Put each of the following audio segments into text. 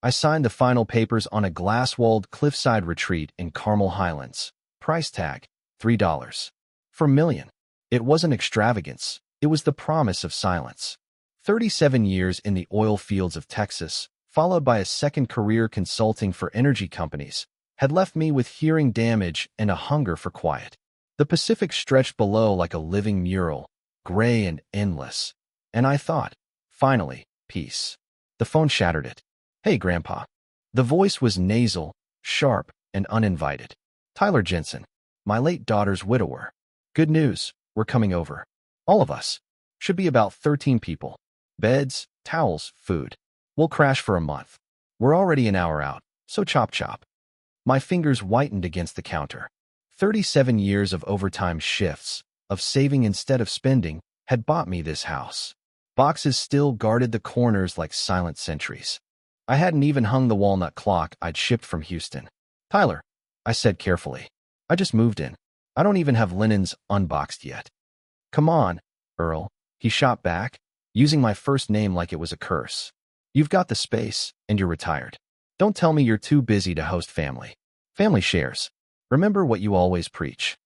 I signed the final papers on a glass-walled cliffside retreat in Carmel Highlands. Price tag, $3. For a million. It wasn't extravagance. It was the promise of silence. 37 years in the oil fields of Texas, followed by a second career consulting for energy companies, had left me with hearing damage and a hunger for quiet. The Pacific stretched below like a living mural, gray and endless. And I thought, finally, peace. The phone shattered it. "Hey, Grandpa." The voice was nasal, sharp, and uninvited. "Tyler Jensen, my late daughter's widower. Good news, we're coming over. All of us. Should be about 13 people. Beds, towels, food. We'll crash for a month. We're already an hour out, so chop chop." My fingers whitened against the counter. 37 years of overtime shifts, of saving instead of spending, had bought me this house. Boxes still guarded the corners like silent sentries. I hadn't even hung the walnut clock I'd shipped from Houston. "Tyler," I said carefully, "I just moved in. I don't even have linens unboxed yet." "Come on, Earl," he shot back, using my first name like it was a curse. "You've got the space, and you're retired. Don't tell me you're too busy to host family. Family shares. Remember what you always preach."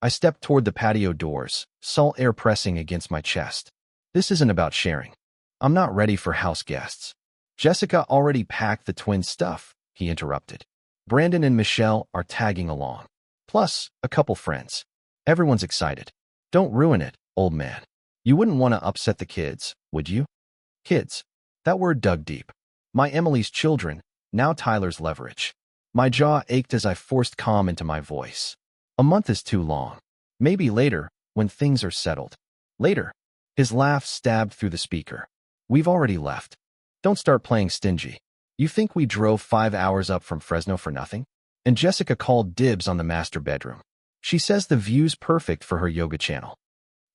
I stepped toward the patio doors, salt air pressing against my chest. "This isn't about sharing. I'm not ready for house guests." "Jessica already packed the twin stuff," he interrupted. "Brandon and Michelle are tagging along. Plus, a couple friends. Everyone's excited. Don't ruin it, old man. You wouldn't want to upset the kids, would you?" Kids. That word dug deep. My Emily's children, now Tyler's leverage. My jaw ached as I forced calm into my voice. "A month is too long. Maybe later, when things are settled." "Later." His laugh stabbed through the speaker. "We've already left. Don't start playing stingy. You think we drove 5 hours up from Fresno for nothing?" And Jessica called dibs on the master bedroom. She says the view's perfect for her yoga channel.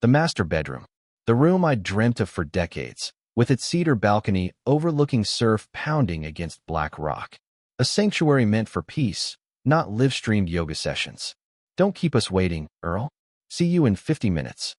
The master bedroom. The room I'd dreamt of for decades, with its cedar balcony overlooking surf pounding against black rock. A sanctuary meant for peace, not live-streamed yoga sessions. "Don't keep us waiting, Earl. See you in 50 minutes.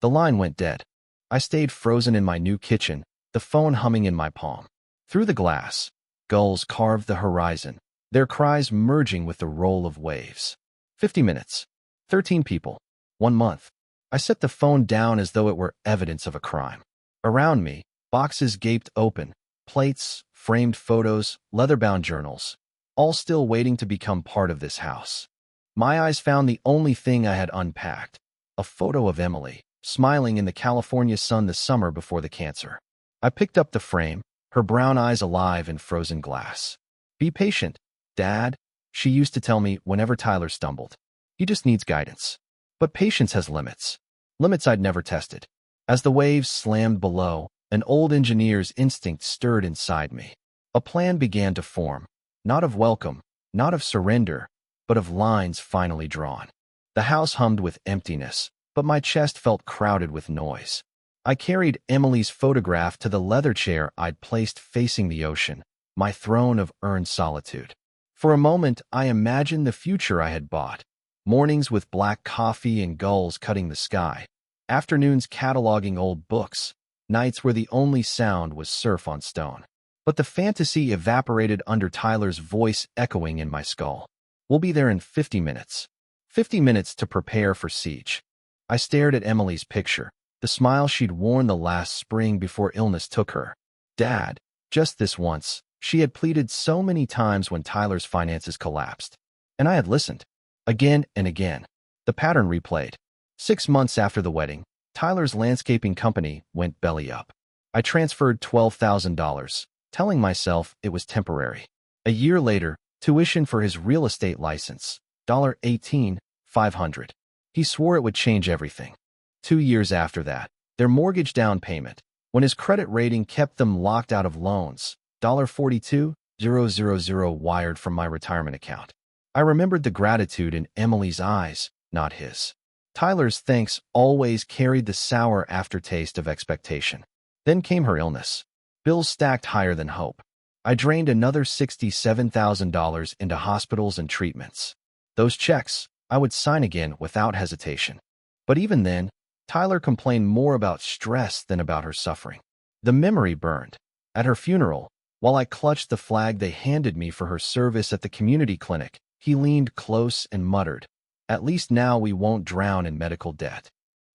The line went dead. I stayed frozen in my new kitchen, the phone humming in my palm. Through the glass, gulls carved the horizon, their cries merging with the roll of waves. 50 minutes. 13 people. 1 month. I set the phone down as though it were evidence of a crime. Around me, boxes gaped open, plates, framed photos, leather-bound journals, all still waiting to become part of this house. My eyes found the only thing I had unpacked, a photo of Emily, smiling in the California sun the summer before the cancer. I picked up the frame, her brown eyes alive in frozen glass. "Be patient, Dad," she used to tell me whenever Tyler stumbled. "He just needs guidance." But patience has limits. Limits I'd never tested. As the waves slammed below, an old engineer's instinct stirred inside me. A plan began to form, not of welcome, not of surrender, but of lines finally drawn. The house hummed with emptiness, but my chest felt crowded with noise. I carried Emily's photograph to the leather chair I'd placed facing the ocean, my throne of earned solitude. For a moment, I imagined the future I had bought. Mornings with black coffee and gulls cutting the sky. Afternoons cataloging old books. Nights where the only sound was surf on stone. But the fantasy evaporated under Tyler's voice echoing in my skull. "We'll be there in 50 minutes. 50 minutes to prepare for siege." I stared at Emily's picture, the smile she'd worn the last spring before illness took her. "Dad, just this once," she had pleaded so many times when Tyler's finances collapsed. And I had listened. Again and again. The pattern replayed. 6 months after the wedding, Tyler's landscaping company went belly up. I transferred $12,000, telling myself it was temporary. A year later, tuition for his real estate license, $18,500. He swore it would change everything. 2 years after that, their mortgage down payment, when his credit rating kept them locked out of loans, $42,000 wired from my retirement account. I remembered the gratitude in Emily's eyes, not his. Tyler's thanks always carried the sour aftertaste of expectation. Then came her illness. Bills stacked higher than hope. I drained another $67,000 into hospitals and treatments. Those checks, I would sign again without hesitation. But even then, Tyler complained more about stress than about her suffering. The memory burned. At her funeral, While I clutched the flag they handed me for her service at the community clinic, he leaned close and muttered, "At least now we won't drown in medical debt."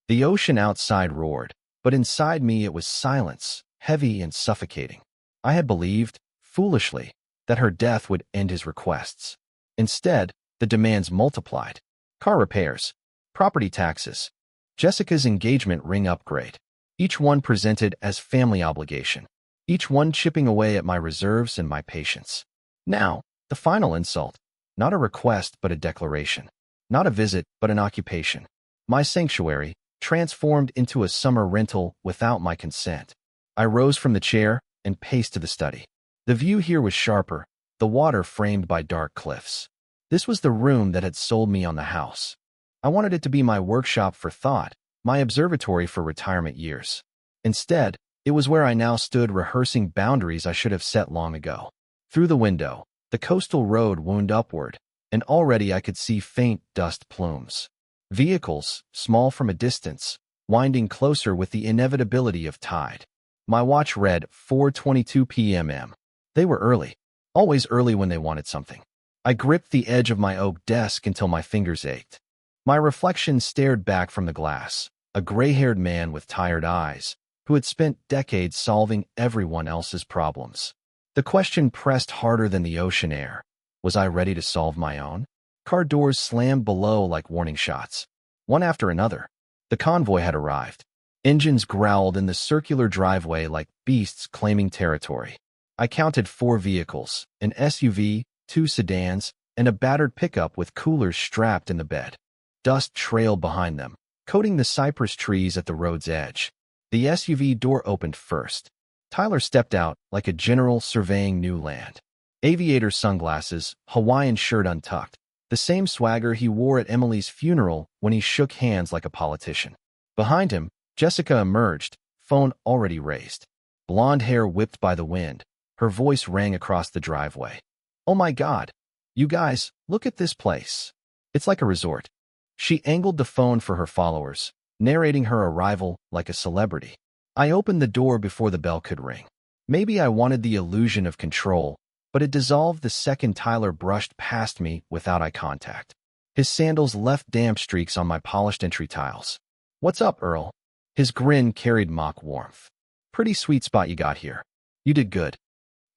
The ocean outside roared, but inside me it was silence, heavy and suffocating. I had believed, foolishly, that her death would end his requests. Instead, the demands multiplied. Car repairs, property taxes, Jessica's engagement ring upgrade. Each one presented as family obligation. Each one chipping away at my reserves and my patience. Now, the final insult. Not a request, but a declaration. Not a visit, but an occupation. My sanctuary, transformed into a summer rental without my consent. I rose from the chair and paced to the study. The view here was sharper, the water framed by dark cliffs. This was the room that had sold me on the house. I wanted it to be my workshop for thought, my observatory for retirement years. Instead, it was where I now stood rehearsing boundaries I should have set long ago. Through the window, the coastal road wound upward, and already I could see faint dust plumes. Vehicles, small from a distance, winding closer with the inevitability of tide. My watch read 4:22 p.m. They were early, always early when they wanted something. I gripped the edge of my oak desk until my fingers ached. My reflection stared back from the glass, a gray-haired man with tired eyes, who had spent decades solving everyone else's problems. The question pressed harder than the ocean air. Was I ready to solve my own? Car doors slammed below like warning shots. One after another. The convoy had arrived. Engines growled in the circular driveway like beasts claiming territory. I counted 4 vehicles, an SUV, 2 sedans, and a battered pickup with coolers strapped in the bed. Dust trailed behind them, coating the cypress trees at the road's edge. The SUV door opened first. Tyler stepped out like a general surveying new land. Aviator sunglasses, Hawaiian shirt untucked, the same swagger he wore at Emily's funeral when he shook hands like a politician. Behind him, Jessica emerged, phone already raised. Blonde hair whipped by the wind, her voice rang across the driveway. "Oh my God. You guys, look at this place. It's like a resort." She angled the phone for her followers, narrating her arrival like a celebrity. I opened the door before the bell could ring. Maybe I wanted the illusion of control, but it dissolved the second Tyler brushed past me without eye contact. His sandals left damp streaks on my polished entry tiles. "What's up, Earl?" His grin carried mock warmth. "Pretty sweet spot you got here. You did good."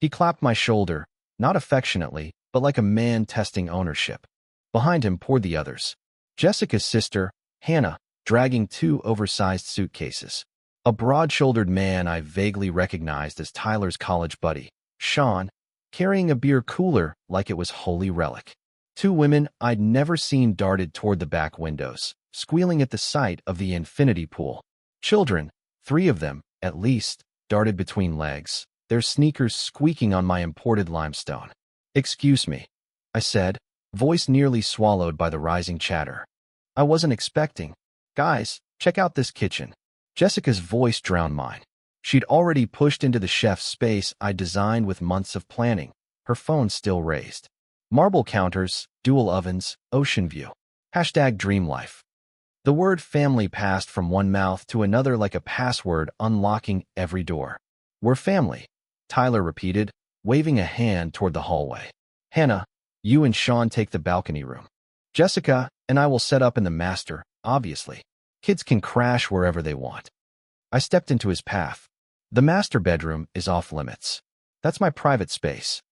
He clapped my shoulder, not affectionately, but like a man testing ownership. Behind him poured the others. Jessica's sister, Hannah, dragging 2 oversized suitcases. A broad-shouldered man I vaguely recognized as Tyler's college buddy, Sean, carrying a beer cooler like it was holy relic. 2 women I'd never seen darted toward the back windows, squealing at the sight of the infinity pool. Children, 3 of them, at least, darted between legs, their sneakers squeaking on my imported limestone. "Excuse me," I said, voice nearly swallowed by the rising chatter. "I wasn't expecting. Guys, check out this kitchen." Jessica's voice drowned mine. She'd already pushed into the chef's space I designed with months of planning, her phone still raised. Marble counters, dual ovens, ocean view. #dream life. The word family passed from one mouth to another like a password unlocking every door. "We're family," Tyler repeated, waving a hand toward the hallway. "Hannah, you and Sean take the balcony room. Jessica and I will set up in the master, obviously. Kids can crash wherever they want." I stepped into his path. "The master bedroom is off limits. That's my private space."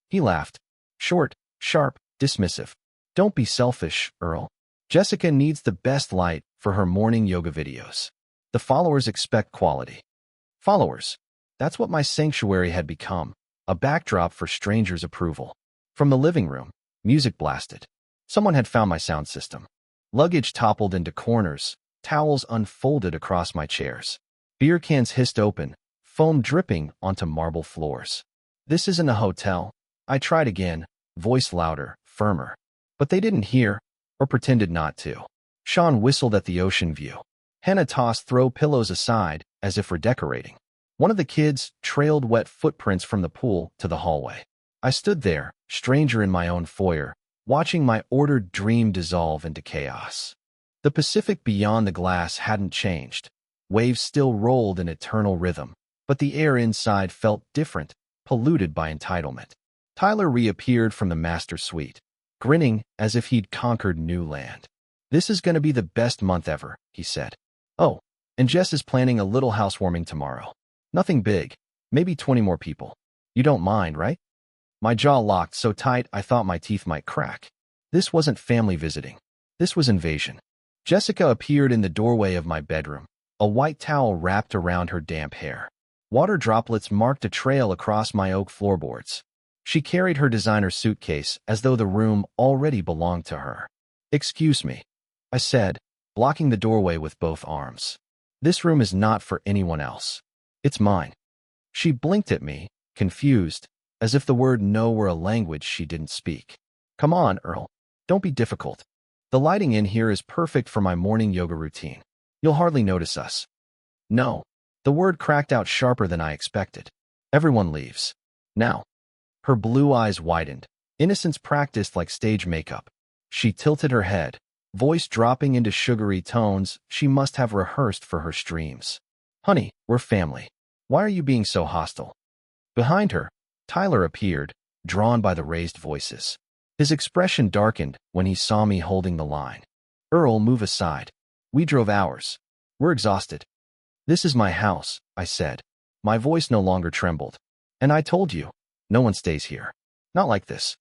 He laughed. Short, sharp, dismissive. "Don't be selfish, Earl. Jessica needs the best light for her morning yoga videos. The followers expect quality." Followers. That's what my sanctuary had become, a backdrop for strangers' approval. From the living room, music blasted. Someone had found my sound system. Luggage toppled into corners, towels unfolded across my chairs. Beer cans hissed open, foam dripping onto marble floors. "This isn't a hotel." I tried again, voice louder, firmer. But they didn't hear, or pretended not to. Sean whistled at the ocean view. Hannah tossed throw pillows aside, as if redecorating. One of the kids trailed wet footprints from the pool to the hallway. I stood there, stranger in my own foyer, watching my ordered dream dissolve into chaos. The Pacific beyond the glass hadn't changed. Waves still rolled in eternal rhythm, but the air inside felt different, polluted by entitlement. Tyler reappeared from the master suite, grinning as if he'd conquered new land. "This is going to be the best month ever," he said. "Oh, and Jess is planning a little housewarming tomorrow. Nothing big, maybe 20 more people. You don't mind, right?" My jaw locked so tight I thought my teeth might crack. This wasn't family visiting. This was invasion. Jessica appeared in the doorway of my bedroom, a white towel wrapped around her damp hair. Water droplets marked a trail across my oak floorboards. She carried her designer suitcase as though the room already belonged to her. "Excuse me," I said, blocking the doorway with both arms. "This room is not for anyone else. It's mine." She blinked at me, confused, as if the word no were a language she didn't speak. "Come on, Earl. Don't be difficult. The lighting in here is perfect for my morning yoga routine. You'll hardly notice us." "No." The word cracked out sharper than I expected. "Everyone leaves. Now." Her blue eyes widened, innocence practiced like stage makeup. She tilted her head, voice dropping into sugary tones she must have rehearsed for her streams. "Honey, we're family. Why are you being so hostile?" Behind her, Tyler appeared, drawn by the raised voices. His expression darkened when he saw me holding the line. "Earl, move aside. We drove hours. We're exhausted." "This is my house," I said. My voice no longer trembled. "And I told you, no one stays here. Not like this."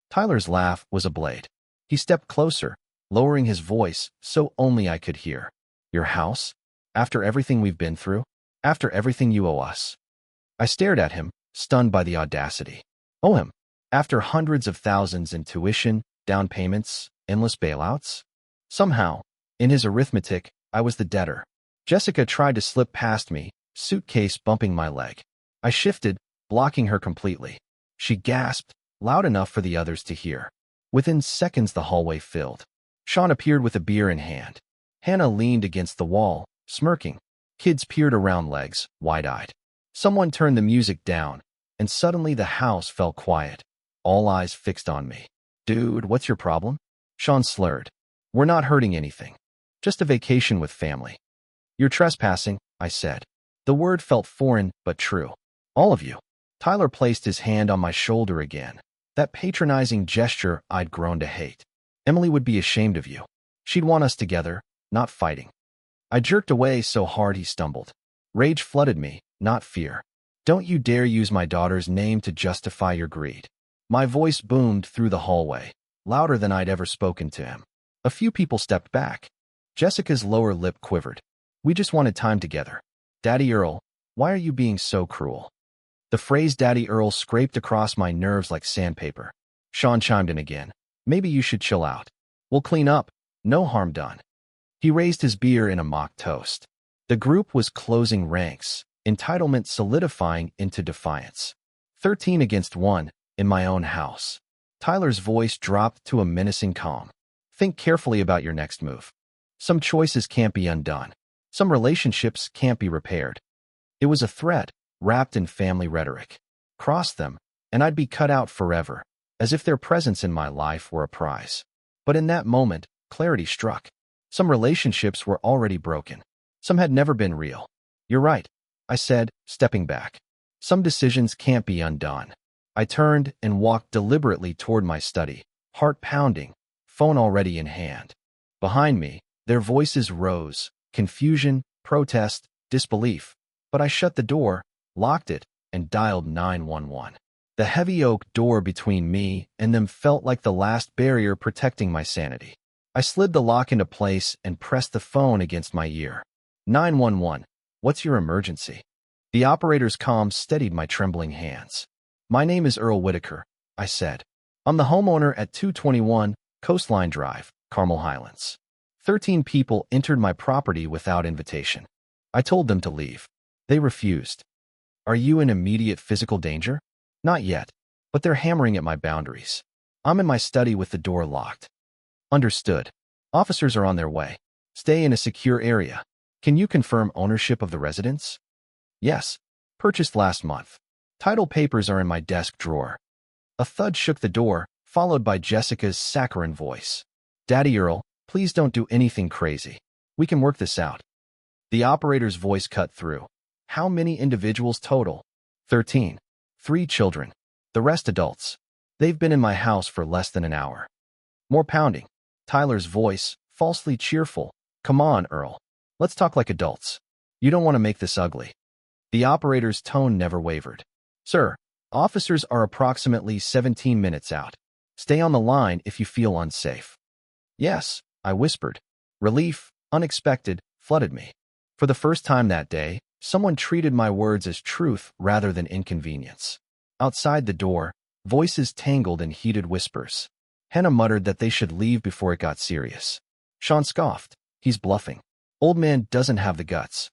Tyler's laugh was a blade. He stepped closer, lowering his voice so only I could hear. "Your house? After everything we've been through? After everything you owe us?" I stared at him, stunned by the audacity. Owe him? After hundreds of thousands in tuition, down payments, endless bailouts? Somehow, in his arithmetic, I was the debtor. Jessica tried to slip past me, suitcase bumping my leg. I shifted, blocking her completely. She gasped, loud enough for the others to hear. Within seconds the hallway filled. Sean appeared with a beer in hand. Hannah leaned against the wall, smirking. Kids peered around legs, wide-eyed. Someone turned the music down, and suddenly the house fell quiet. All eyes fixed on me. "Dude, what's your problem?" Sean slurred. "We're not hurting anything. Just a vacation with family." "You're trespassing," I said. The word felt foreign, but true. "All of you." Tyler placed his hand on my shoulder again. That patronizing gesture I'd grown to hate. "Emily would be ashamed of you. She'd want us together, not fighting." I jerked away so hard he stumbled. Rage flooded me, not fear. "Don't you dare use my daughter's name to justify your greed." My voice boomed through the hallway, louder than I'd ever spoken to him. A few people stepped back. Jessica's lower lip quivered. "We just wanted time together." "Daddy Earl, why are you being so cruel?" The phrase Daddy Earl scraped across my nerves like sandpaper. Sean chimed in again. "Maybe you should chill out. We'll clean up. No harm done." He raised his beer in a mock toast. The group was closing ranks, entitlement solidifying into defiance. 13 against 1, in my own house. Tyler's voice dropped to a menacing calm. "Think carefully about your next move. Some choices can't be undone. Some relationships can't be repaired." It was a threat, wrapped in family rhetoric. Cross them, and I'd be cut out forever, as if their presence in my life were a prize. But in that moment, clarity struck. Some relationships were already broken. Some had never been real. "You're right," I said, stepping back. "Some decisions can't be undone." I turned and walked deliberately toward my study, heart pounding, phone already in hand. Behind me, their voices rose, confusion, protest, disbelief. But I shut the door, locked it, and dialed 911. The heavy oak door between me and them felt like the last barrier protecting my sanity. I slid the lock into place and pressed the phone against my ear. 911, what's your emergency?" The operator's comm steadied my trembling hands. "My name is Earl Whitaker," I said. "I'm the homeowner at 221 Coastline Drive, Carmel Highlands. 13 people entered my property without invitation. I told them to leave. They refused." "Are you in immediate physical danger?" "Not yet, but they're hammering at my boundaries. I'm in my study with the door locked." "Understood. Officers are on their way. Stay in a secure area. Can you confirm ownership of the residence?" "Yes. Purchased last month. Title papers are in my desk drawer." A thud shook the door, followed by Jessica's saccharine voice. "Daddy Earl, please don't do anything crazy. We can work this out." The operator's voice cut through. "How many individuals total?" 13. 3 children. The rest adults. They've been in my house for less than an hour. More pounding. Tyler's voice, falsely cheerful. Come on, Earl. Let's talk like adults. You don't want to make this ugly. The operator's tone never wavered. Sir, officers are approximately 17 minutes out. Stay on the line if you feel unsafe. Yes, I whispered. Relief, unexpected, flooded me. For the first time that day, someone treated my words as truth rather than inconvenience. Outside the door, voices tangled in heated whispers. Hannah muttered that they should leave before it got serious. Sean scoffed. He's bluffing. Old man doesn't have the guts.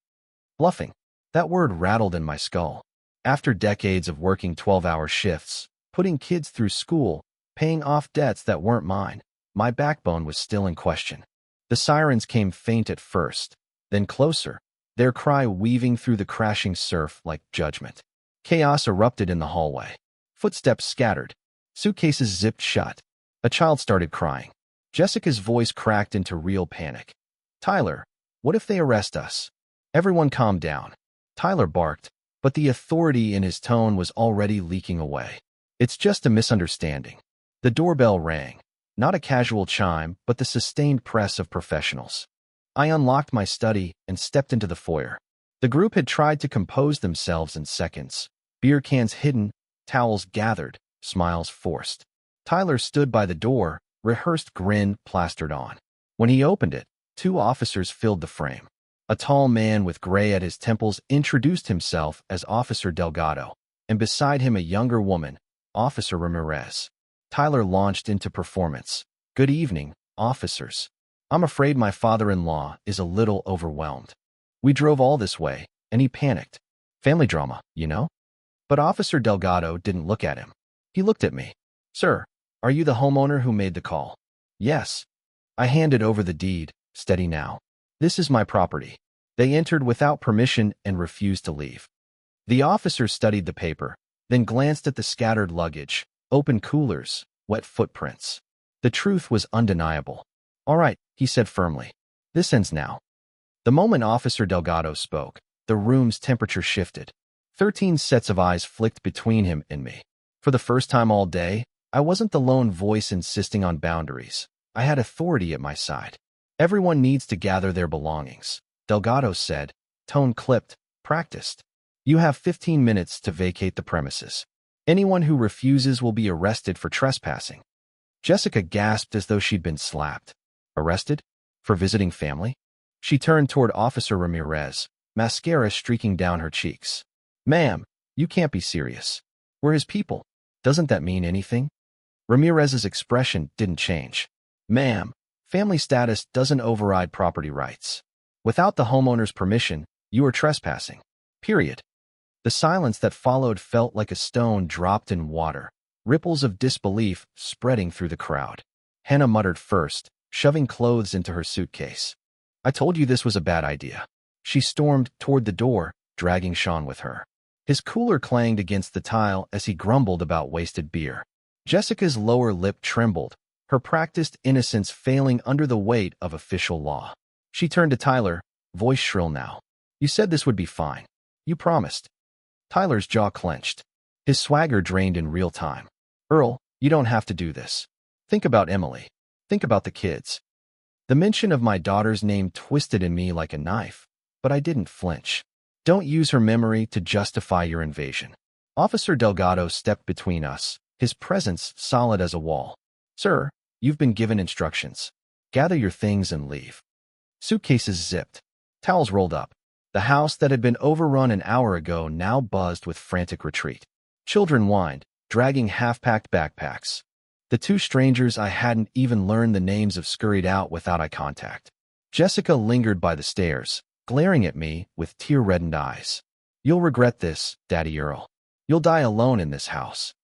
Bluffing. That word rattled in my skull. After decades of working 12-hour shifts, putting kids through school, paying off debts that weren't mine, my backbone was still in question. The sirens came faint at first, then closer, their cry weaving through the crashing surf like judgment. Chaos erupted in the hallway. Footsteps scattered. Suitcases zipped shut. A child started crying. Jessica's voice cracked into real panic. Tyler, what if they arrest us? Everyone calmed down. Tyler barked, but the authority in his tone was already leaking away. It's just a misunderstanding. The doorbell rang. Not a casual chime, but the sustained press of professionals. I unlocked my study and stepped into the foyer. The group had tried to compose themselves in seconds. Beer cans hidden, towels gathered, smiles forced. Tyler stood by the door, rehearsed grin plastered on. When he opened it, 2 officers filled the frame. A tall man with gray at his temples introduced himself as Officer Delgado, and beside him a younger woman, Officer Ramirez. Tyler launched into performance. Good evening, officers. I'm afraid my father-in-law is a little overwhelmed. We drove all this way, and he panicked. Family drama, you know? But Officer Delgado didn't look at him. He looked at me. Sir, are you the homeowner who made the call? Yes. I handed over the deed. Steady now. This is my property. They entered without permission and refused to leave. The officer studied the paper, then glanced at the scattered luggage, open coolers, wet footprints. The truth was undeniable. All right, he said firmly. This ends now. The moment Officer Delgado spoke, the room's temperature shifted. 13 sets of eyes flicked between him and me. For the first time all day, I wasn't the lone voice insisting on boundaries. I had authority at my side. Everyone needs to gather their belongings, Delgado said, tone clipped, practiced. You have 15 minutes to vacate the premises. Anyone who refuses will be arrested for trespassing. Jessica gasped as though she'd been slapped. Arrested? For visiting family? She turned toward Officer Ramirez, mascara streaking down her cheeks. Ma'am, you can't be serious. We're his people. Doesn't that mean anything? Ramirez's expression didn't change. Ma'am, family status doesn't override property rights. Without the homeowner's permission, you are trespassing. Period. The silence that followed felt like a stone dropped in water, ripples of disbelief spreading through the crowd. Hannah muttered first, shoving clothes into her suitcase. I told you this was a bad idea. She stormed toward the door, dragging Sean with her. His cooler clanged against the tile as he grumbled about wasted beer. Jessica's lower lip trembled, her practiced innocence failing under the weight of official law. She turned to Tyler, voice shrill now. You said this would be fine. You promised. Tyler's jaw clenched. His swagger drained in real time. Earl, you don't have to do this. Think about Emily. Think about the kids. The mention of my daughter's name twisted in me like a knife, but I didn't flinch. Don't use her memory to justify your invasion. Officer Delgado stepped between us, his presence solid as a wall. Sir, you've been given instructions. Gather your things and leave. Suitcases zipped. Towels rolled up. The house that had been overrun an hour ago now buzzed with frantic retreat. Children whined, dragging half-packed backpacks. The 2 strangers I hadn't even learned the names of scurried out without eye contact. Jessica lingered by the stairs, glaring at me with tear-reddened eyes. You'll regret this, Daddy Earl. You'll die alone in this house.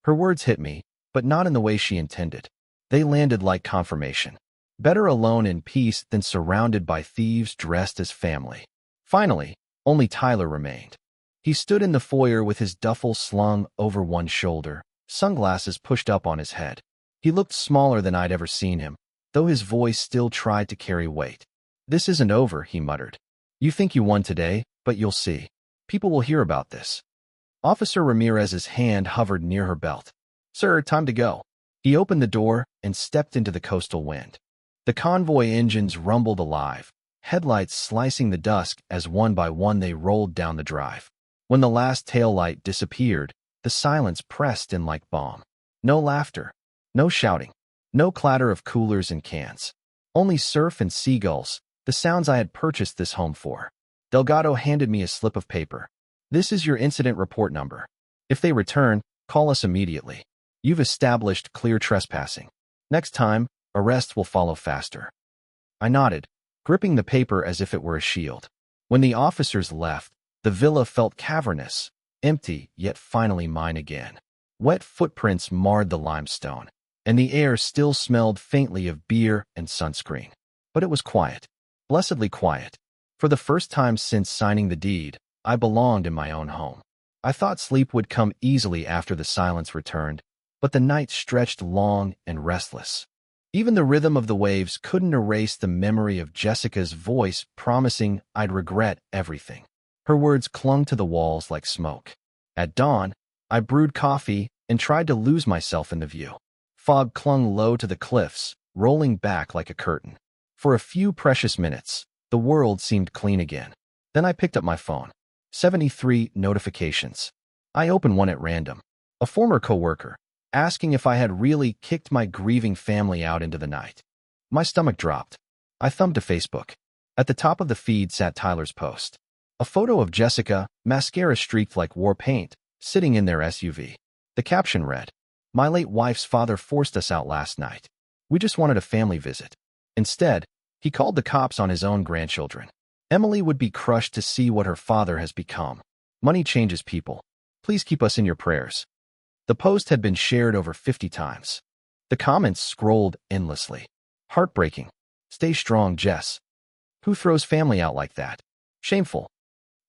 Her words hit me, but not in the way she intended. They landed like confirmation. Better alone in peace than surrounded by thieves dressed as family. Finally, only Tyler remained. He stood in the foyer with his duffel slung over one shoulder, sunglasses pushed up on his head. He looked smaller than I'd ever seen him, though his voice still tried to carry weight. This isn't over, he muttered. You think you won today, but you'll see. People will hear about this. Officer Ramirez's hand hovered near her belt. "Sir, time to go." He opened the door and stepped into the coastal wind. The convoy engines rumbled alive, headlights slicing the dusk as one by one they rolled down the drive. When the last taillight disappeared, the silence pressed in like balm. No laughter, no shouting, no clatter of coolers and cans. Only surf and seagulls, the sounds I had purchased this home for. Delgado handed me a slip of paper. "This is your incident report number. If they return, call us immediately. You've established clear trespassing. Next time, arrests will follow faster." I nodded, gripping the paper as if it were a shield. When the officers left, the villa felt cavernous, empty, yet finally mine again. Wet footprints marred the limestone, and the air still smelled faintly of beer and sunscreen. But it was quiet, blessedly quiet. For the first time since signing the deed, I belonged in my own home. I thought sleep would come easily after the silence returned, but the night stretched long and restless. Even the rhythm of the waves couldn't erase the memory of Jessica's voice promising I'd regret everything. Her words clung to the walls like smoke. At dawn, I brewed coffee and tried to lose myself in the view. Fog clung low to the cliffs, rolling back like a curtain. For a few precious minutes, the world seemed clean again. Then I picked up my phone. 73 notifications. I opened one at random. A former coworker, asking if I had really kicked my grieving family out into the night. My stomach dropped. I thumbed to Facebook. At the top of the feed sat Tyler's post. A photo of Jessica, mascara streaked like war paint, sitting in their SUV. The caption read, "My late wife's father forced us out last night. We just wanted a family visit. Instead, he called the cops on his own grandchildren. Emily would be crushed to see what her father has become. Money changes people. Please keep us in your prayers." The post had been shared over 50 times. The comments scrolled endlessly. "Heartbreaking. Stay strong, Jess. Who throws family out like that? Shameful.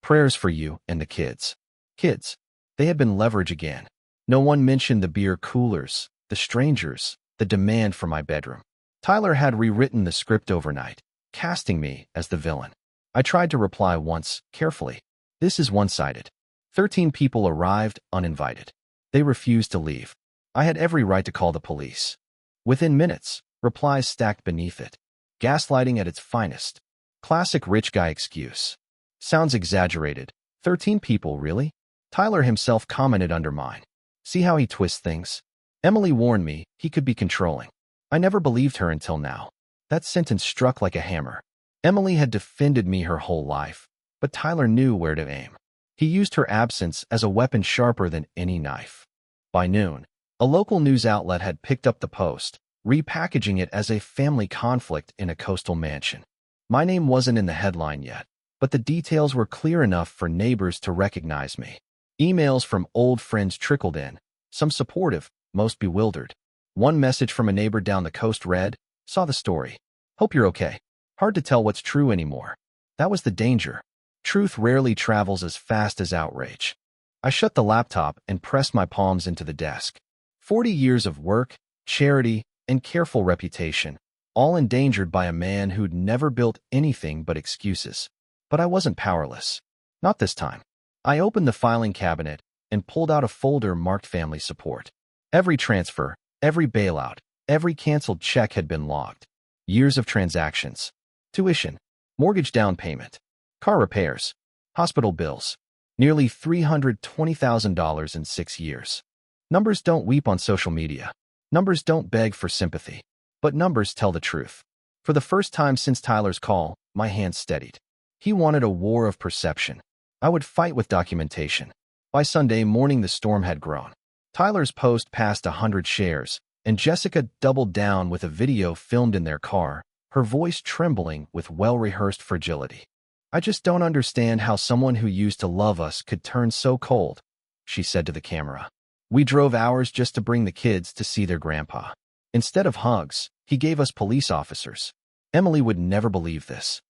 Prayers for you and the kids." Kids. They had been leverage again. No one mentioned the beer coolers, the strangers, the demand for my bedroom. Tyler had rewritten the script overnight, casting me as the villain. I tried to reply once, carefully. "This is one-sided. 13 people arrived uninvited. They refused to leave. I had every right to call the police." Within minutes, replies stacked beneath it. Gaslighting at its finest. Classic rich guy excuse. "Sounds exaggerated. 13 people, really?" Tyler himself commented under mine. "See how he twists things? Emily warned me he could be controlling. I never believed her until now." That sentence struck like a hammer. Emily had defended me her whole life, but Tyler knew where to aim. He used her absence as a weapon sharper than any knife. By noon, a local news outlet had picked up the post, repackaging it as a family conflict in a coastal mansion. My name wasn't in the headline yet, but the details were clear enough for neighbors to recognize me. Emails from old friends trickled in, some supportive, most bewildered. One message from a neighbor down the coast read, "Saw the story. Hope you're okay. Hard to tell what's true anymore." That was the danger. Truth rarely travels as fast as outrage. I shut the laptop and pressed my palms into the desk. 40 years of work, charity, and careful reputation, all endangered by a man who'd never built anything but excuses. But I wasn't powerless. Not this time. I opened the filing cabinet and pulled out a folder marked family support. Every transfer, every bailout, every canceled check had been logged. Years of transactions. Tuition, mortgage down payment, car repairs, hospital bills. Nearly $320,000 in 6 years. Numbers don't weep on social media. Numbers don't beg for sympathy. But numbers tell the truth. For the first time since Tyler's call, my hands steadied. He wanted a war of perception. I would fight with documentation. By Sunday morning, the storm had grown. Tyler's post passed 100 shares, and Jessica doubled down with a video filmed in their car, her voice trembling with well-rehearsed fragility. "I just don't understand how someone who used to love us could turn so cold," she said to the camera. "We drove hours just to bring the kids to see their grandpa. Instead of hugs, he gave us police officers. Emily would never believe this."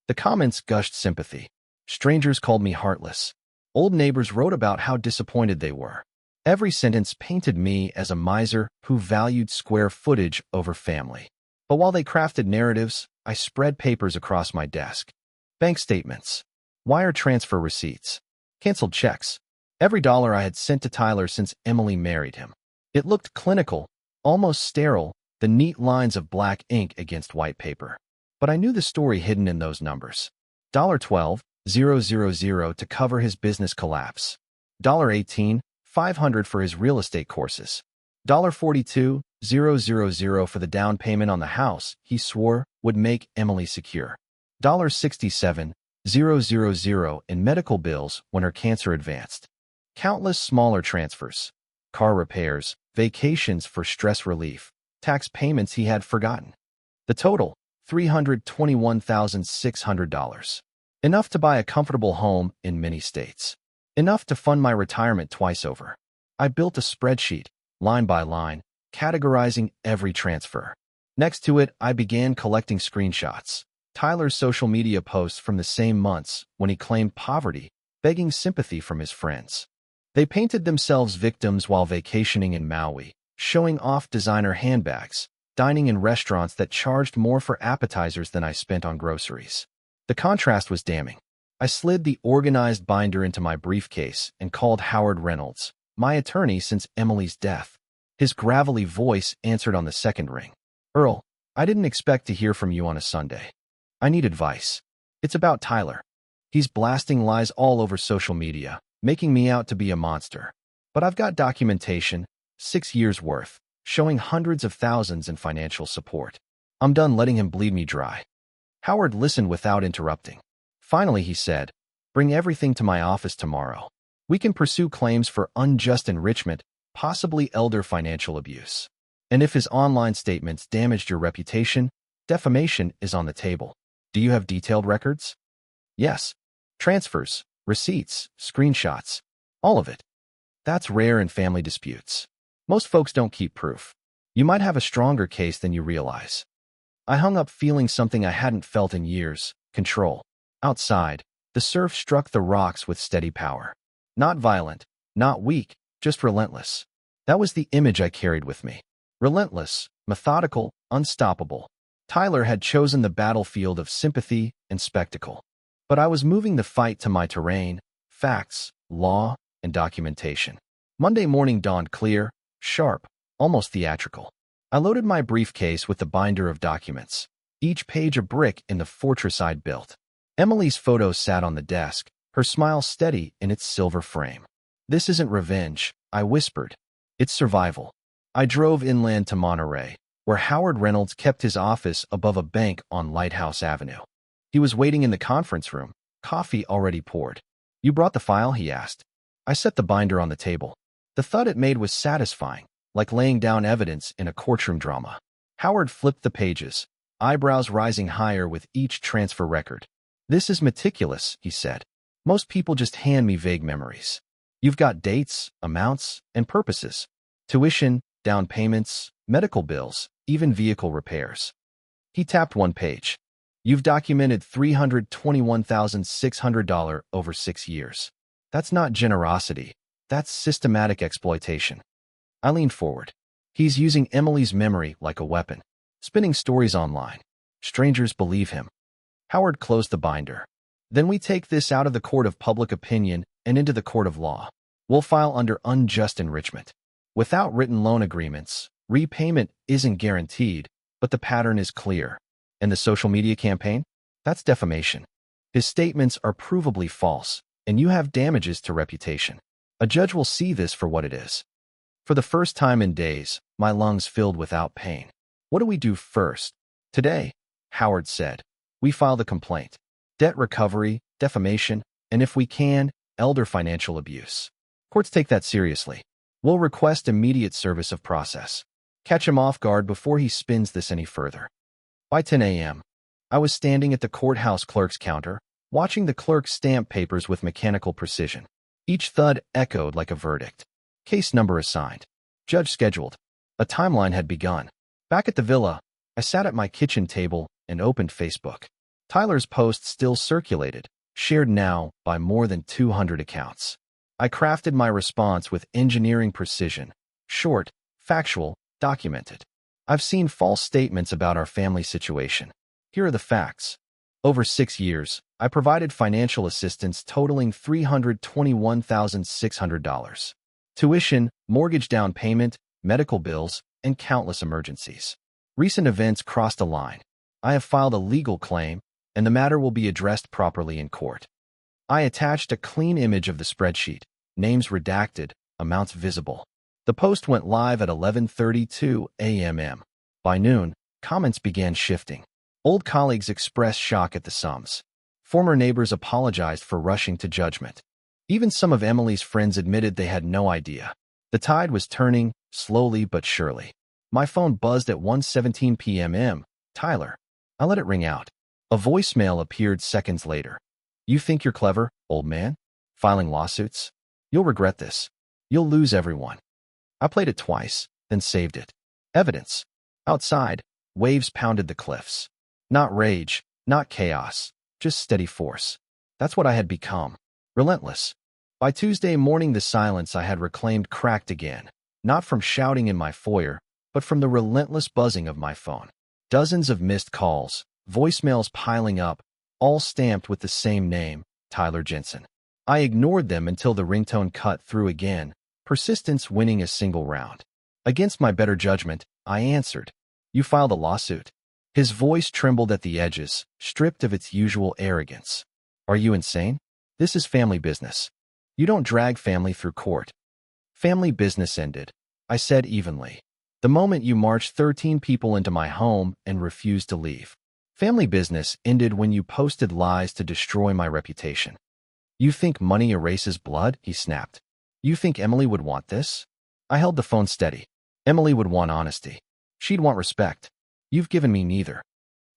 The comments gushed sympathy. Strangers called me heartless. Old neighbors wrote about how disappointed they were. Every sentence painted me as a miser who valued square footage over family. But while they crafted narratives, I spread papers across my desk. Bank statements, wire transfer receipts, canceled checks, Every dollar I had sent to Tyler since Emily married him. It looked clinical, almost sterile, the neat lines of black ink against white paper. But I knew the story hidden in those numbers. $12,000 to cover his business collapse. $18,500 for his real estate courses. $42,000 for the down payment on the house he swore would make Emily secure. $67,000 in medical bills when her cancer advanced. Countless smaller transfers. Car repairs, vacations for stress relief, tax payments he had forgotten. The total, $321,600. Enough to buy a comfortable home in many states. Enough to fund my retirement twice over. I built a spreadsheet, line by line, categorizing every transfer. Next to it, I began collecting screenshots. Tyler's social media posts from the same months when he claimed poverty, begging sympathy from his friends. They painted themselves victims while vacationing in Maui, showing off designer handbags, dining in restaurants that charged more for appetizers than I spent on groceries. The contrast was damning. I slid the organized binder into my briefcase and called Howard Reynolds, my attorney since Emily's death. His gravelly voice answered on the second ring. "Earl, I didn't expect to hear from you on a Sunday. I need advice. It's about Tyler. He's blasting lies all over social media, making me out to be a monster. But I've got documentation, 6 years worth, showing hundreds of thousands in financial support. I'm done letting him bleed me dry." Howard listened without interrupting. Finally, he said, "Bring everything to my office tomorrow. We can pursue claims for unjust enrichment, possibly elder financial abuse. And if his online statements damaged your reputation, defamation is on the table. Do you have detailed records?" "Yes. Transfers, receipts, screenshots, all of it." "That's rare in family disputes. Most folks don't keep proof. You might have a stronger case than you realize." I hung up feeling something I hadn't felt in years: control. Outside, the surf struck the rocks with steady power. Not violent, not weak, just relentless. That was the image I carried with me. Relentless, methodical, unstoppable. Tyler had chosen the battlefield of sympathy and spectacle. But I was moving the fight to my terrain: facts, law, and documentation. Monday morning dawned clear, sharp, almost theatrical. I loaded my briefcase with the binder of documents, each page a brick in the fortress I'd built. Emily's photo sat on the desk, her smile steady in its silver frame. "This isn't revenge," I whispered. "It's survival." I drove inland to Monterey, where Howard Reynolds kept his office above a bank on Lighthouse Avenue. He was waiting in the conference room, coffee already poured. "You brought the file?" he asked. I set the binder on the table. The thud it made was satisfying, like laying down evidence in a courtroom drama. Howard flipped the pages, eyebrows rising higher with each transfer record. "This is meticulous," he said. "Most people just hand me vague memories. You've got dates, amounts, and purposes. Tuition, down payments, medical bills, even vehicle repairs." He tapped one page. "You've documented $321,600 over 6 years. That's not generosity. That's systematic exploitation." I leaned forward. "He's using Emily's memory like a weapon, spinning stories online. Strangers believe him." Howard closed the binder. "Then we take this out of the court of public opinion and into the court of law. We'll file under unjust enrichment. Without written loan agreements, repayment isn't guaranteed, but the pattern is clear. And the social media campaign? That's defamation. His statements are provably false, and you have damages to reputation. A judge will see this for what it is." For the first time in days, my lungs filled without pain. "What do we do first?" "Today," Howard said, "we file the complaint. Debt recovery, defamation, and if we can, elder financial abuse. Courts take that seriously. We'll request immediate service of process. Catch him off guard before he spins this any further." By 10 a.m., I was standing at the courthouse clerk's counter, watching the clerk stamp papers with mechanical precision. Each thud echoed like a verdict. Case number assigned. Judge scheduled. A timeline had begun. Back at the villa, I sat at my kitchen table and opened Facebook. Tyler's post still circulated, shared now by more than 200 accounts. I crafted my response with engineering precision. Short, factual, documented. "I've seen false statements about our family situation. Here are the facts. Over 6 years, I provided financial assistance totaling $321,600. Tuition, mortgage down payment, medical bills, and countless emergencies. Recent events crossed a line. I have filed a legal claim, and the matter will be addressed properly in court. I attached a clean image of the spreadsheet, names redacted, amounts visible. The post went live at 11:32 a.m. By noon, comments began shifting. Old colleagues expressed shock at the sums. Former neighbors apologized for rushing to judgment. Even some of Emily's friends admitted they had no idea. The tide was turning, slowly but surely. My phone buzzed at 1:17 p.m. Tyler. I let it ring out. A voicemail appeared seconds later. You think you're clever, old man? Filing lawsuits? You'll regret this. You'll lose everyone. I played it twice, then saved it. Evidence. Outside, waves pounded the cliffs. Not rage, not chaos, just steady force. That's what I had become. Relentless. By Tuesday morning, the silence I had reclaimed cracked again, not from shouting in my foyer, but from the relentless buzzing of my phone. Dozens of missed calls, voicemails piling up, all stamped with the same name, Tyler Jensen. I ignored them until the ringtone cut through again, persistence winning a single round. Against my better judgment, I answered. You filed a lawsuit. His voice trembled at the edges, stripped of its usual arrogance. Are you insane? This is family business. You don't drag family through court. Family business ended, I said evenly. The moment you marched 13 people into my home and refused to leave. Family business ended when you posted lies to destroy my reputation. You think money erases blood? He snapped. You think Emily would want this? I held the phone steady. Emily would want honesty. She'd want respect. You've given me neither.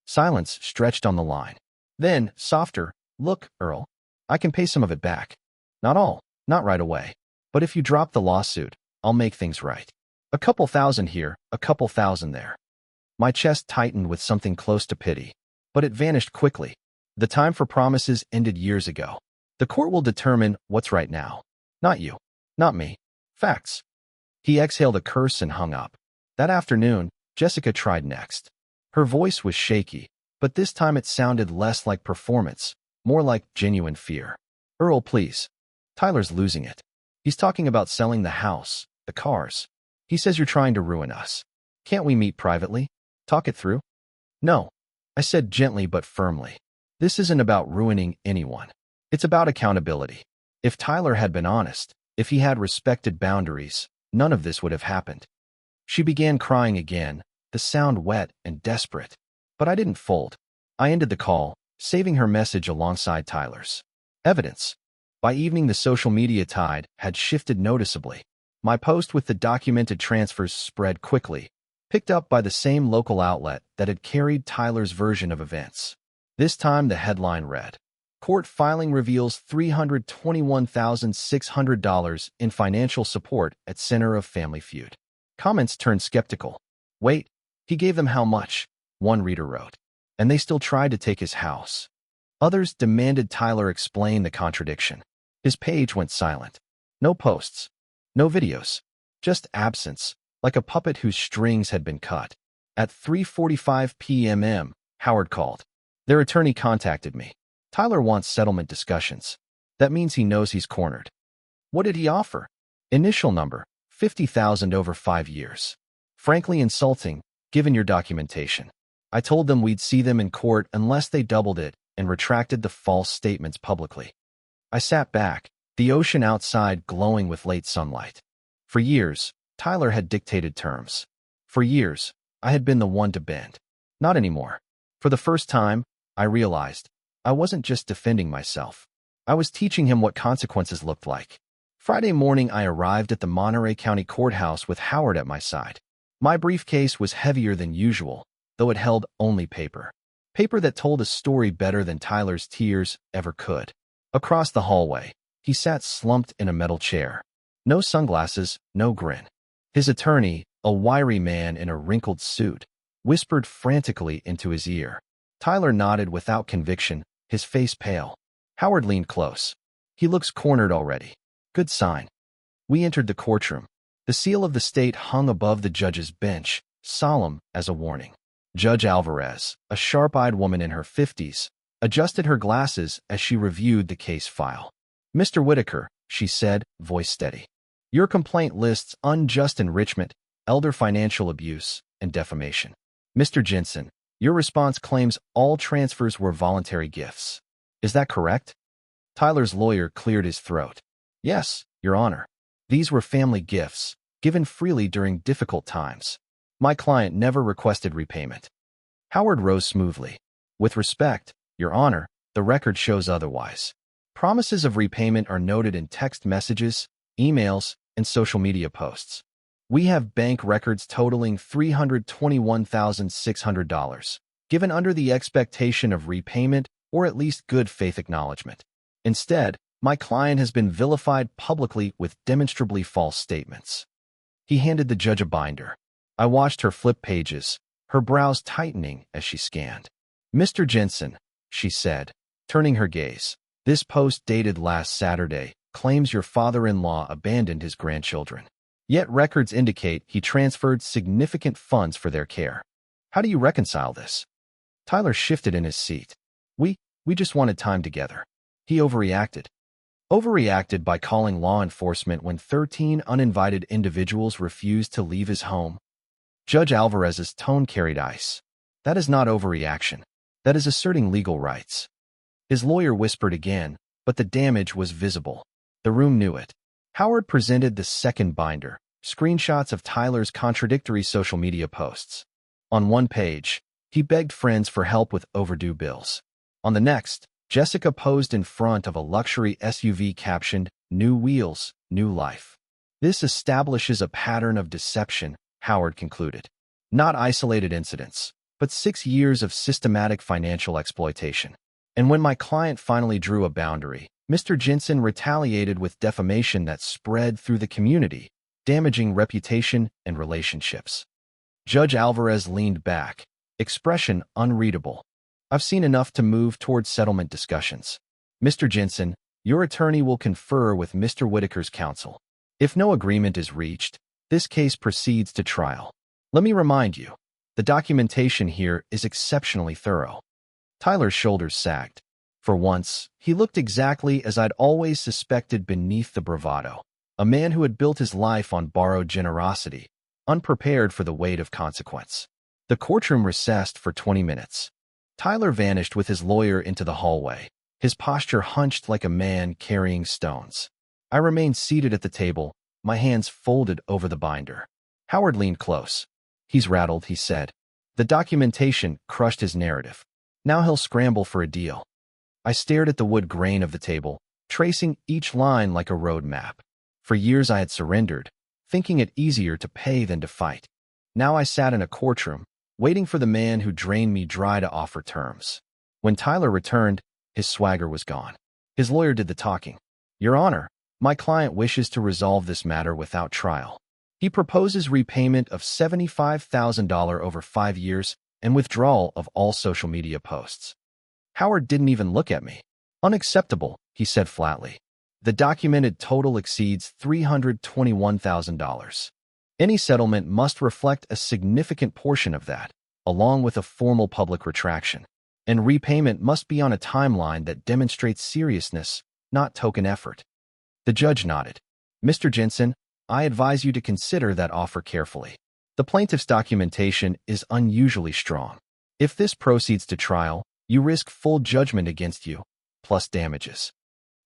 Silence stretched on the line. Then, softer, look, Earl, I can pay some of it back. Not all, not right away. But if you drop the lawsuit, I'll make things right. A couple thousand here, a couple thousand there. My chest tightened with something close to pity, but it vanished quickly. The time for promises ended years ago. The court will determine what's right now. Not you. Not me. Facts. He exhaled a curse and hung up. That afternoon, Jessica tried next. Her voice was shaky, but this time it sounded less like performance, more like genuine fear. Earl, please. Tyler's losing it. He's talking about selling the house, the cars. He says you're trying to ruin us. Can't we meet privately? Talk it through? No, I said gently but firmly. This isn't about ruining anyone. It's about accountability. If Tyler had been honest, if he had respected boundaries, none of this would have happened. She began crying again, the sound wet and desperate. But I didn't fold. I ended the call, saving her message alongside Tyler's. Evidence. By evening, the social media tide had shifted noticeably. My post with the documented transfers spread quickly, picked up by the same local outlet that had carried Tyler's version of events. This time the headline read, Court filing reveals $321,600 in financial support at center of family feud. Comments turned skeptical. Wait, he gave them how much? One reader wrote. And they still tried to take his house. Others demanded Tyler explain the contradiction. His page went silent. No posts. No videos. Just absence, like a puppet whose strings had been cut. At 3:45 p.m., Howard called. Their attorney contacted me. Tyler wants settlement discussions. That means he knows he's cornered. What did he offer? Initial number, $50,000 over 5 years. Frankly insulting, given your documentation. I told them we'd see them in court unless they doubled it and retracted the false statements publicly. I sat back, the ocean outside glowing with late sunlight. For years, Tyler had dictated terms. For years, I had been the one to bend. Not anymore. For the first time, I realized I wasn't just defending myself. I was teaching him what consequences looked like. Friday morning, I arrived at the Monterey County Courthouse with Howard at my side. My briefcase was heavier than usual, though it held only paper. Paper that told a story better than Tyler's tears ever could. Across the hallway, he sat slumped in a metal chair. No sunglasses, no grin. His attorney, a wiry man in a wrinkled suit, whispered frantically into his ear. Tyler nodded without conviction, his face pale. Howard leaned close. He looks cornered already. Good sign. We entered the courtroom. The seal of the state hung above the judge's bench, solemn as a warning. Judge Alvarez, a sharp-eyed woman in her 50s, adjusted her glasses as she reviewed the case file. "Mr. Whitaker," she said, voice steady. "Your complaint lists unjust enrichment, elder financial abuse, and defamation. Mr. Jensen, your response claims all transfers were voluntary gifts. Is that correct?" Tyler's lawyer cleared his throat. "Yes, Your Honor. These were family gifts, given freely during difficult times. My client never requested repayment." Howard rose smoothly. "With respect, Your Honor, the record shows otherwise. Promises of repayment are noted in text messages, emails, and social media posts. We have bank records totaling $321,600, given under the expectation of repayment or at least good faith acknowledgement. Instead, my client has been vilified publicly with demonstrably false statements." He handed the judge a binder. I watched her flip pages, her brows tightening as she scanned. "Mr. Jensen," she said, turning her gaze, "this post dated last Saturday claims your father-in-law abandoned his grandchildren. Yet records indicate he transferred significant funds for their care. How do you reconcile this?" Tyler shifted in his seat. We just wanted time together." He overreacted. Overreacted by calling law enforcement when 13 uninvited individuals refused to leave his home. Judge Alvarez's tone carried ice. "That is not overreaction. That is asserting legal rights." His lawyer whispered again, but the damage was visible. The room knew it. Howard presented the second binder, screenshots of Tyler's contradictory social media posts. On one page, he begged friends for help with overdue bills. On the next, Jessica posed in front of a luxury SUV captioned, "New wheels, new life." This establishes a pattern of deception, Howard concluded. Not isolated incidents, but 6 years of systematic financial exploitation. And when my client finally drew a boundary, Mr. Jensen retaliated with defamation that spread through the community, damaging reputation and relationships. Judge Alvarez leaned back, expression unreadable. "I've seen enough to move toward settlement discussions. Mr. Jensen, your attorney will confer with Mr. Whitaker's counsel. If no agreement is reached, this case proceeds to trial. Let me remind you, the documentation here is exceptionally thorough." Tyler's shoulders sagged. For once, he looked exactly as I'd always suspected beneath the bravado. A man who had built his life on borrowed generosity, unprepared for the weight of consequence. The courtroom recessed for 20 minutes. Tyler vanished with his lawyer into the hallway, his posture hunched like a man carrying stones. I remained seated at the table, my hands folded over the binder. Howard leaned close. "He's rattled," he said. The documentation crushed his narrative. Now he'll scramble for a deal. I stared at the wood grain of the table, tracing each line like a road map. For years I had surrendered, thinking it easier to pay than to fight. Now I sat in a courtroom, waiting for the man who drained me dry to offer terms. When Tyler returned, his swagger was gone. His lawyer did the talking. "Your Honor, my client wishes to resolve this matter without trial. He proposes repayment of $75,000 over 5 years and withdrawal of all social media posts." Howard didn't even look at me. "Unacceptable," he said flatly. "The documented total exceeds $321,000. Any settlement must reflect a significant portion of that, along with a formal public retraction. And repayment must be on a timeline that demonstrates seriousness, not token effort." The judge nodded. "Mr. Jensen, I advise you to consider that offer carefully. The plaintiff's documentation is unusually strong. If this proceeds to trial, you risk full judgment against you, plus damages."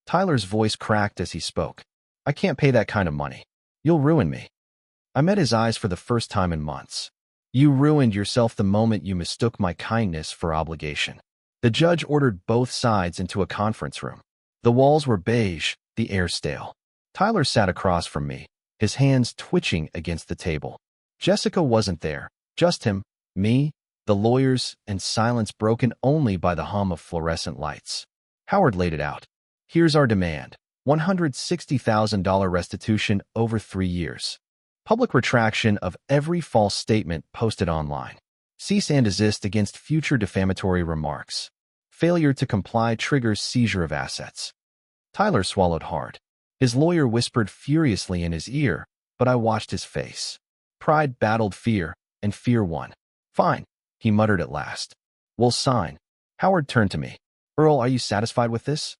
Tyler's voice cracked as he spoke. "I can't pay that kind of money. You'll ruin me." I met his eyes for the first time in months. "You ruined yourself the moment you mistook my kindness for obligation." The judge ordered both sides into a conference room. The walls were beige, the air stale. Tyler sat across from me, his hands twitching against the table. Jessica wasn't there, just him, me, the lawyers, and silence broken only by the hum of fluorescent lights. Howard laid it out. "Here's our demand. $160,000 restitution over 3 years. Public retraction of every false statement posted online. Cease and desist against future defamatory remarks. Failure to comply triggers seizure of assets." Tyler swallowed hard. His lawyer whispered furiously in his ear, but I watched his face. Pride battled fear, and fear won. "Fine," he muttered at last. "We'll sign." Howard turned to me. Earl, are you satisfied with this?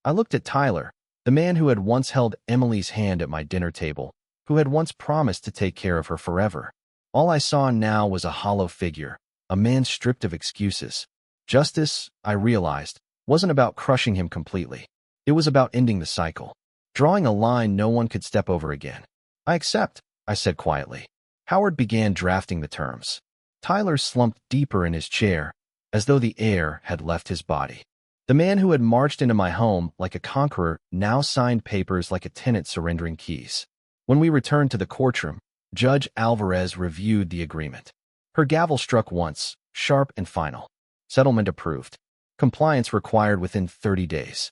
I looked at Tyler, the man who had once held Emily's hand at my dinner table, who had once promised to take care of her forever. All I saw now was a hollow figure, a man stripped of excuses. Justice, I realized, wasn't about crushing him completely. It was about ending the cycle, drawing a line no one could step over again. I accept, I said quietly. Howard began drafting the terms. Tyler slumped deeper in his chair, as though the air had left his body. The man who had marched into my home like a conqueror now signed papers like a tenant surrendering keys. When we returned to the courtroom, Judge Alvarez reviewed the agreement. Her gavel struck once, sharp and final. Settlement approved. Compliance required within 30 days.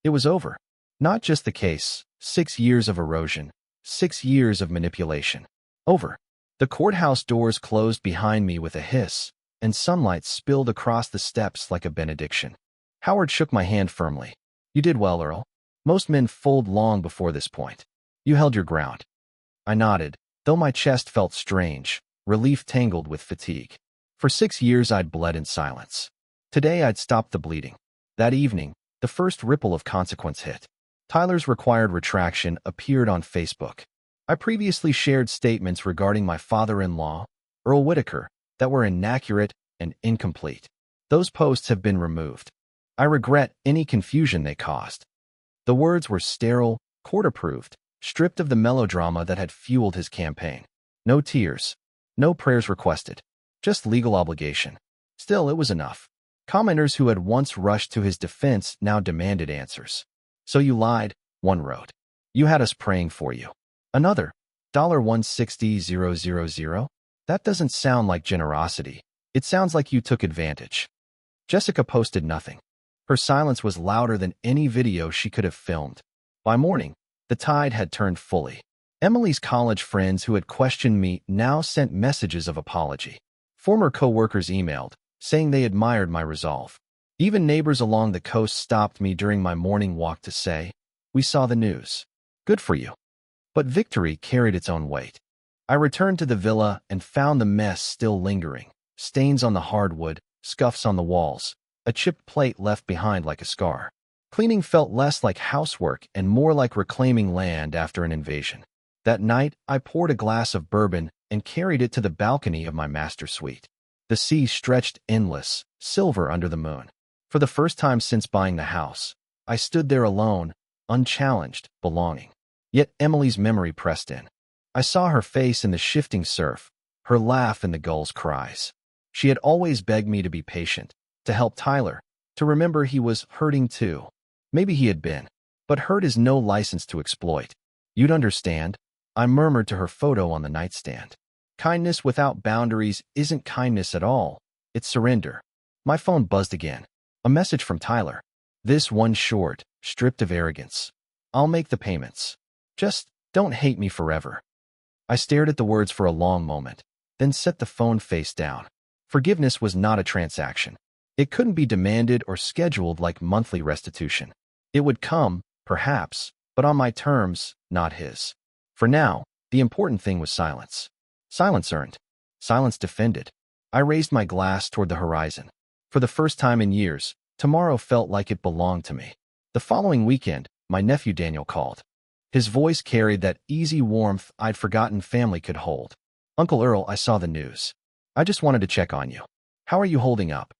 It was over. Not just the case, 6 years of erosion, 6 years of manipulation. Over. The courthouse doors closed behind me with a hiss, and sunlight spilled across the steps like a benediction. Howard shook my hand firmly. You did well, Earl. Most men fold long before this point. You held your ground. I nodded, though my chest felt strange, relief tangled with fatigue. For 6 years I'd bled in silence. Today I'd stopped the bleeding. That evening, the first ripple of consequence hit. Tyler's required retraction appeared on Facebook. I previously shared statements regarding my father-in-law, Earl Whitaker, that were inaccurate and incomplete. Those posts have been removed. I regret any confusion they caused. The words were sterile, court-approved, stripped of the melodrama that had fueled his campaign. No tears. No prayers requested. Just legal obligation. Still, it was enough. Commenters who had once rushed to his defense now demanded answers. So you lied, one wrote. You had us praying for you. Another, $160,000? That doesn't sound like generosity. It sounds like you took advantage. Jessica posted nothing. Her silence was louder than any video she could have filmed. By morning, the tide had turned fully. Emily's college friends who had questioned me now sent messages of apology. Former co-workers emailed, saying they admired my resolve. Even neighbors along the coast stopped me during my morning walk to say, "We saw the news. Good for you." But victory carried its own weight. I returned to the villa and found the mess still lingering. Stains on the hardwood, scuffs on the walls, a chipped plate left behind like a scar. Cleaning felt less like housework and more like reclaiming land after an invasion. That night, I poured a glass of bourbon and carried it to the balcony of my master suite. The sea stretched endless, silver under the moon. For the first time since buying the house, I stood there alone, unchallenged, belonging. Yet Emily's memory pressed in. I saw her face in the shifting surf, her laugh in the gulls' cries. She had always begged me to be patient, to help Tyler, to remember he was hurting too. Maybe he had been, but hurt is no license to exploit. You'd understand, I murmured to her photo on the nightstand. Kindness without boundaries isn't kindness at all. It's surrender. My phone buzzed again. A message from Tyler. This one short, stripped of arrogance. I'll make the payments. Just don't hate me forever. I stared at the words for a long moment, then set the phone face down. Forgiveness was not a transaction. It couldn't be demanded or scheduled like monthly restitution. It would come, perhaps, but on my terms, not his. For now, the important thing was silence. Silence earned. Silence defended. I raised my glass toward the horizon. For the first time in years, tomorrow felt like it belonged to me. The following weekend, my nephew Daniel called. His voice carried that easy warmth I'd forgotten family could hold. Uncle Earl, I saw the news. I just wanted to check on you. How are you holding up?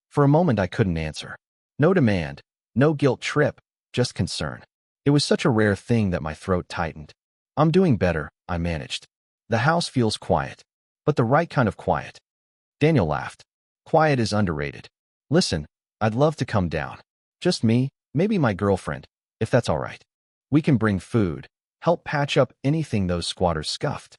For a moment I couldn't answer. No demand, no guilt trip, just concern. It was such a rare thing that my throat tightened. I'm doing better, I managed. The house feels quiet, but the right kind of quiet. Daniel laughed. Quiet is underrated. Listen, I'd love to come down. Just me, maybe my girlfriend, if that's all right. We can bring food, help patch up anything those squatters scuffed.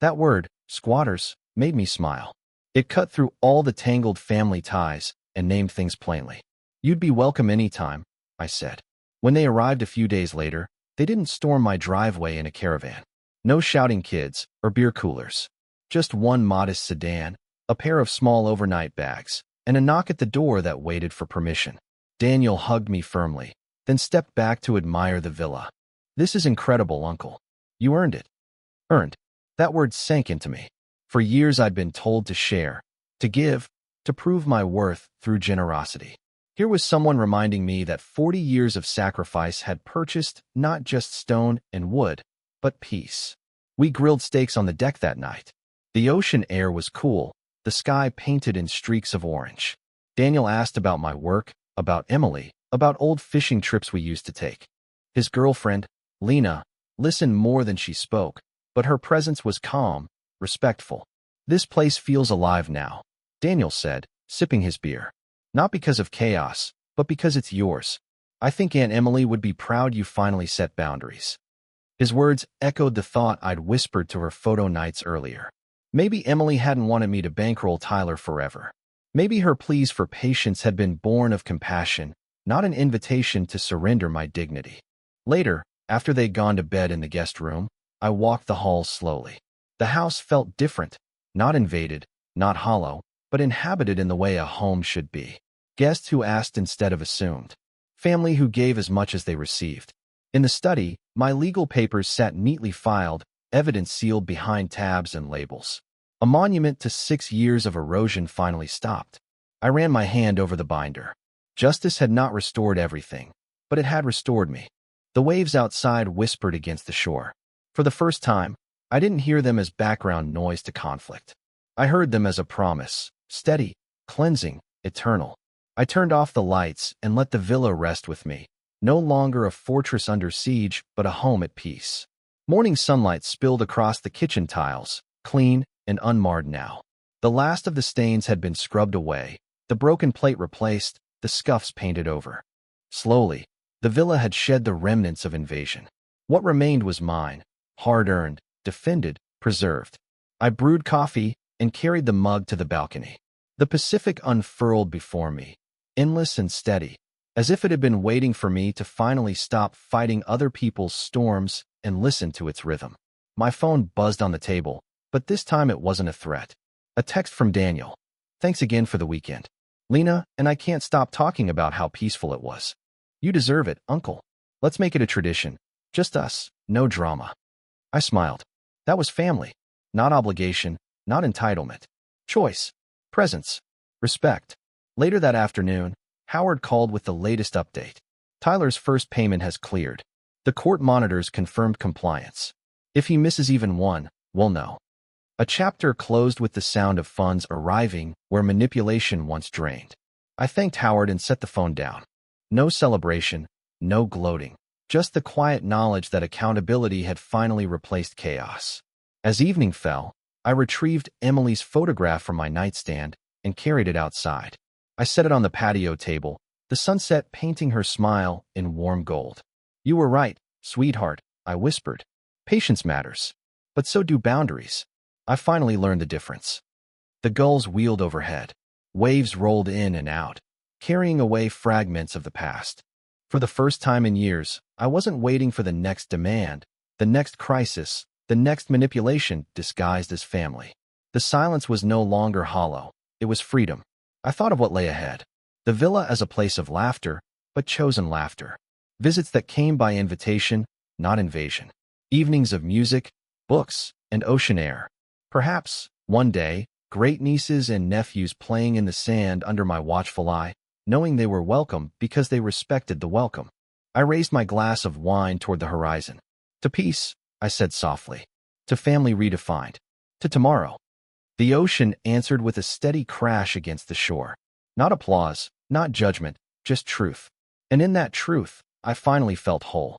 That word, squatters, made me smile. It cut through all the tangled family ties and named things plainly. You'd be welcome anytime, I said. When they arrived a few days later, they didn't storm my driveway in a caravan. No shouting kids or beer coolers. Just one modest sedan, a pair of small overnight bags, and a knock at the door that waited for permission. Daniel hugged me firmly, then stepped back to admire the villa. This is incredible, Uncle. You earned it. Earned. That word sank into me. For years I'd been told to share, to give, to prove my worth through generosity. Here was someone reminding me that 40 years of sacrifice had purchased not just stone and wood, but peace. We grilled steaks on the deck that night. The ocean air was cool, the sky painted in streaks of orange. Daniel asked about my work, about Emily, about old fishing trips we used to take. His girlfriend, Lena, listened more than she spoke, but her presence was calm, respectful. "This place feels alive now," Daniel said, sipping his beer. "Not because of chaos, but because it's yours. I think Aunt Emily would be proud you finally set boundaries." His words echoed the thought I'd whispered to her photo nights earlier. Maybe Emily hadn't wanted me to bankroll Tyler forever. Maybe her pleas for patience had been born of compassion, not an invitation to surrender my dignity. Later, after they'd gone to bed in the guest room, I walked the halls slowly. The house felt different, not invaded, not hollow, but inhabited in the way a home should be. Guests who asked instead of assumed. Family who gave as much as they received. In the study, my legal papers sat neatly filed, evidence sealed behind tabs and labels. A monument to 6 years of erosion finally stopped. I ran my hand over the binder. Justice had not restored everything, but it had restored me. The waves outside whispered against the shore. For the first time, I didn't hear them as background noise to conflict. I heard them as a promise, steady, cleansing, eternal. I turned off the lights and let the villa rest with me, no longer a fortress under siege, but a home at peace. Morning sunlight spilled across the kitchen tiles, clean and unmarred now. The last of the stains had been scrubbed away, the broken plate replaced, the scuffs painted over. Slowly, the villa had shed the remnants of invasion. What remained was mine, hard-earned, defended, preserved. I brewed coffee and carried the mug to the balcony. The Pacific unfurled before me, endless and steady, as if it had been waiting for me to finally stop fighting other people's storms and listen to its rhythm. My phone buzzed on the table, but this time it wasn't a threat. A text from Daniel. "Thanks again for the weekend. Lena and I can't stop talking about how peaceful it was. You deserve it, Uncle. Let's make it a tradition. Just us, no drama." I smiled. That was family. Not obligation, not entitlement. Choice. Presence. Respect. Later that afternoon, Howard called with the latest update. Tyler's first payment has cleared. The court monitors confirmed compliance. If he misses even one, we'll know. A chapter closed with the sound of funds arriving where manipulation once drained. I thanked Howard and set the phone down. No celebration, no gloating, just the quiet knowledge that accountability had finally replaced chaos. As evening fell, I retrieved Emily's photograph from my nightstand and carried it outside. I set it on the patio table, the sunset painting her smile in warm gold. "You were right, sweetheart," I whispered. "Patience matters, but so do boundaries." I finally learned the difference. The gulls wheeled overhead. Waves rolled in and out, carrying away fragments of the past. For the first time in years, I wasn't waiting for the next demand, the next crisis, the next manipulation disguised as family. The silence was no longer hollow. It was freedom. I thought of what lay ahead. The villa as a place of laughter, but chosen laughter. Visits that came by invitation, not invasion. Evenings of music, books, and ocean air. Perhaps, one day, great-nieces and nephews playing in the sand under my watchful eye, knowing they were welcome because they respected the welcome. I raised my glass of wine toward the horizon. "To peace," I said softly. "To family redefined. To tomorrow." The ocean answered with a steady crash against the shore. Not applause, not judgment, just truth. And in that truth, I finally felt whole.